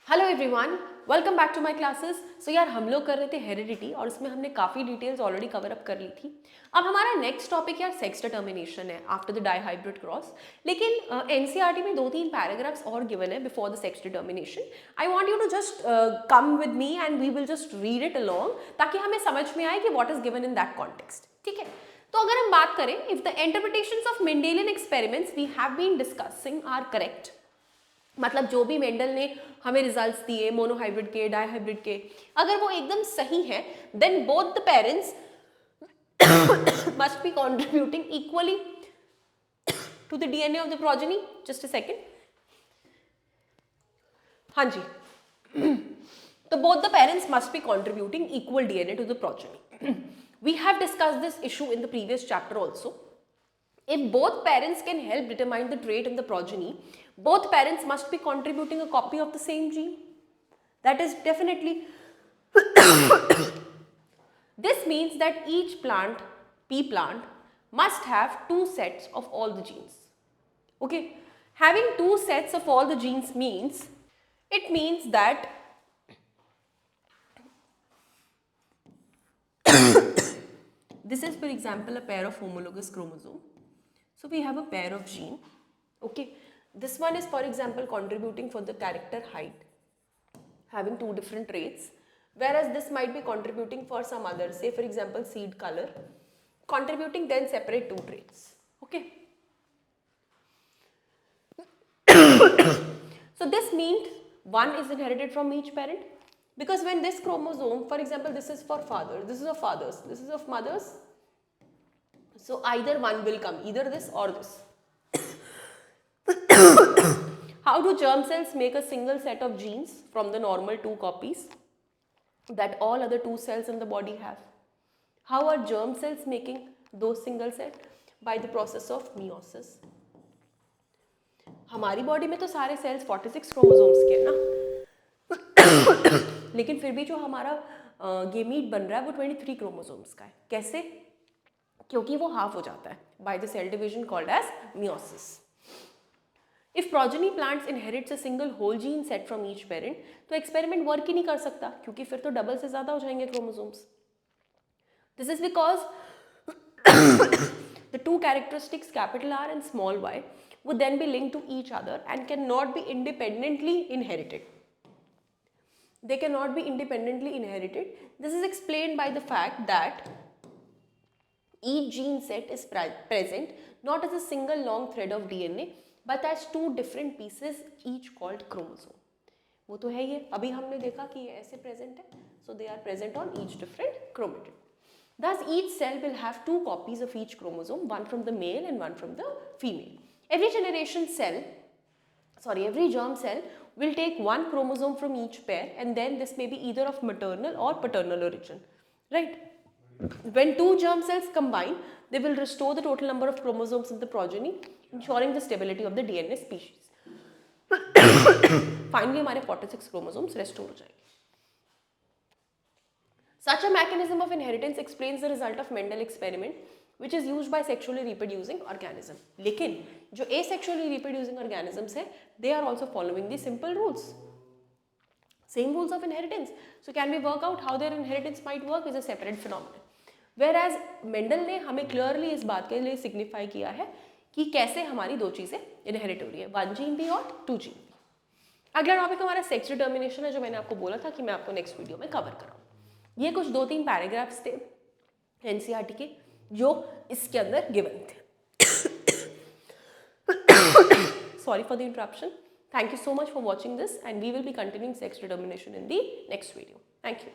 Hello everyone, welcome back to my classes. So यार हम लोग कर रहे थे हेरिडिटी और उसमें हमने काफ़ी डिटेल्स ऑलरेडी कवर अप कर ली थी। अब हमारा नेक्स्ट टॉपिक यार सेक्स डिटर्मिनेशन है आफ्टर द डाइहाइब्रिड क्रॉस। लेकिन एनसीईआरटी में 2-3 पैराग्राफ्स और गिवन है before the sex determination. I want you to just come with me and we will just read it along ताकि हमें समझ में आए कि what is given in that context. ठीक है, तो अगर हम बात करें, if the interpretations of Mendelian experiments we have been discussing are correct, मतलब जो भी मेंडल ने हमें रिजल्ट्स दिए मोनोहाइब्रिड के, डाइहाइब्रिड के, अगर वो एकदम सही है, then both the parents must be contributing equally to the DNA of the progeny. Just a second. हाँ जी, तो both the parents must be contributing equal DNA to the progeny. We have discussed this issue in the previous chapter also. If both parents can help determine the trait in the progeny, both parents must be contributing a copy of the same gene. That is definitely. This means that each plant, pea plant, must have 2 sets of all the genes. Okay, having 2 sets of all the genes means, it means that this is, for example, a pair of homologous chromosome. So we have a pair of gene. Okay, this one is, for example, contributing for the character height, having 2 different traits, whereas this might be contributing for some other, say for example seed color, contributing then separate 2 traits. Okay. So this means one is inherited from each parent, because when this chromosome, for example, this is for father, this is of fathers, this is of mothers, so either one will come, either this or this. How do germ cells make a single set of genes from the normal 2 copies that all other 2 cells in the body have? How are germ cells making those single set? By the process of meiosis. हमारी body में तो सारे sales 46 chromosomes के हैं ना, लेकिन फिर भी जो हमारा गेमीट बन रहा है वो 23 क्रोमोसोम्स का है। कैसे? क्योंकि वो हाफ हो जाता है by the cell division called as meiosis. If progeny plants inherits a single whole gene set from each parent, तो एक्सपेरिमेंट वर्क ही नहीं कर सकता, क्योंकि फिर तो डबल से ज्यादा हो जाएंगे chromosomes. This is because the 2 characteristics capital R and small y would then be linked to each other and cannot be independently inherited. They cannot be independently inherited. This is explained by the fact that each gene set is present not as a single long thread of DNA but as 2 different pieces each called chromosome. वो तो है ये, अभी हमने देखा कि ये ऐसे present है, so they are present on each different chromatid. Thus each cell will have 2 copies of each chromosome, one from the male and one from the female. Every germ cell will take 1 chromosome from each pair, and then this may be either of maternal or paternal origin, right? When 2 germ cells combine, they will restore the total number of chromosomes in the progeny, ensuring the stability of the DNA species. Finally, हमारे 46 chromosomes restore हो जाएंगे. Such a mechanism of inheritance explains the result of Mendel experiment, which is used by sexually reproducing organism. लेकिन जो asexually reproducing organisms है, they are also following the simple rules. Same rules of inheritance. So can we work out how their inheritance might work is a separate phenomenon. Whereas Mendel ने हमें clearly इस बात के लिए signify किया है कि कैसे हमारी 2 चीजें inherit हो रही है, 1 जीन भी और 2 जीन भी. अगला टॉपिक हमारा सेक्स डिटर्मिनेशन है, जो मैंने आपको बोला था कि मैं आपको नेक्स्ट वीडियो में कवर कराऊँ. ये कुछ 2-3 पैराग्राफ्स थे एनसीईआरटी के जो इसके अंदर गिवन थे. Sorry for the interruption. Thank you so much for watching this, and we will be continuing sex determination in the next video. Thank you.